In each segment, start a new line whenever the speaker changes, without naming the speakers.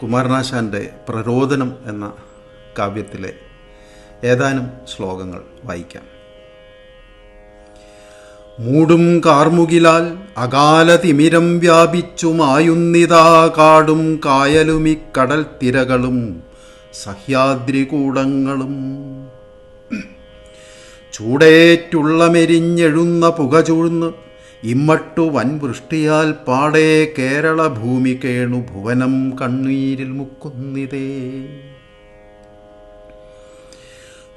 കുമാരനാശാൻ്റെ പ്രരോദനം എന്ന കാവ്യത്തിലെ ഏതാനും ശ്ലോകങ്ങൾ വായിക്കാം. മൂടും കാർമുകിലാൽ അകാലതിമിരം വ്യാപിച്ചുമായുന്നിതാ കാടും കായലുമിക്കടൽ തിരകളും സഹ്യാദ്രികൂടങ്ങളും. ചൂടേറ്റുള്ള മെരിഞ്ഞെഴുന്ന പുക ചൂഴ്ന്ന് ഇമ്മട്ടു വൻവൃഷ്ടിയാൽ പാടേ കേരള ഭൂമി കേണു ഭുവനം കണ്ണീരിൽ മുക്കുന്നിതേ.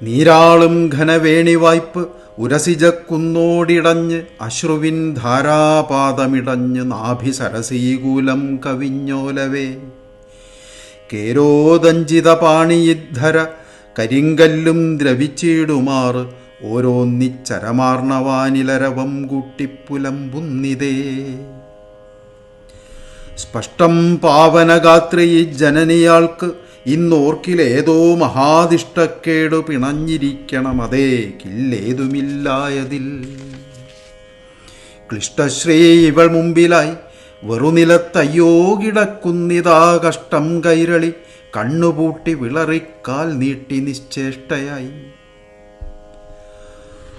നീരാളും ഘനവേണിവായ്പ് ഉരസിജക്കുന്നോടിടഞ്ഞ് അശ്രുവിൻ ധാരാപാതമിടഞ്ഞ് നാഭിസരസീകൂലം കവിഞ്ഞോലവേ. കേരോദഞ്ചിത പാണിയിദ്ധര കരിങ്കല്ലും ദ്രവിച്ചിടുമാറ് ഓരോന്നിച്ചരമാർണവാനിലരവം കൂട്ടിപ്പുലമ്പുന്നിതേ. സ്പഷ്ടം പാവനഗാത്രി ജനനിയാൾക്ക് ഇന്നോർക്കിലേതോ മഹാദിഷ്ടക്കേടു പിണഞ്ഞിരിക്കണം, അതേ കില്ലേതുമില്ലായതിൽ. ക്ലിഷ്ടശ്രീ ഇവൾ മുമ്പിലായി വെറുനിലത്തയ്യോ കിടക്കുന്നിതാ കഷ്ടം കൈരളി കണ്ണുപൂട്ടി വിളറിക്കാൽ നീട്ടി നിശ്ചേഷ്ടയായി.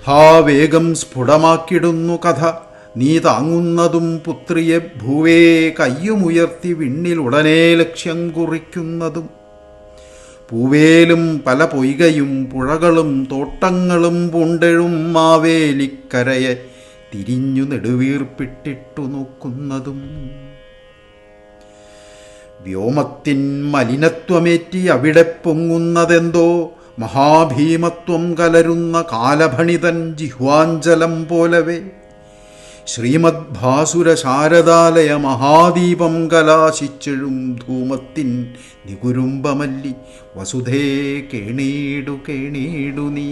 ഹാ വേഗം സ്ഫുടമാക്കിടുന്നു കഥ നീ താങ്ങുന്നതും പുത്രിയെ ഭൂവേ കയ്യുമുയർത്തി വിണ്ണിലുടനെ ലക്ഷ്യം കുറിക്കുന്നതും. പൂവേലും പല പൊയ്കയും പുഴകളും തോട്ടങ്ങളും പൂണ്ടെഴും മാവേലിക്കരയെ തിരിഞ്ഞു നെടുവീർപ്പിട്ടിട്ടു നോക്കുന്നതും. വ്യോമത്തിൻ മലിനത്വമേറ്റി അവിടെ പൊങ്ങുന്നതെന്തോ മഹാഭീമത്വം കലരുന്ന കാലഭണിതൻ ജിഹ്വാഞ്ചലം പോലവേ. ശ്രീമദ് ഭാസുര ശാരദാലയ മഹാദീപം കലാശിച്ചെഴും ധൂമത്തിൻ നികുരുംബമല്ലി വസുധേ കേണീടു കേണീടു നീ.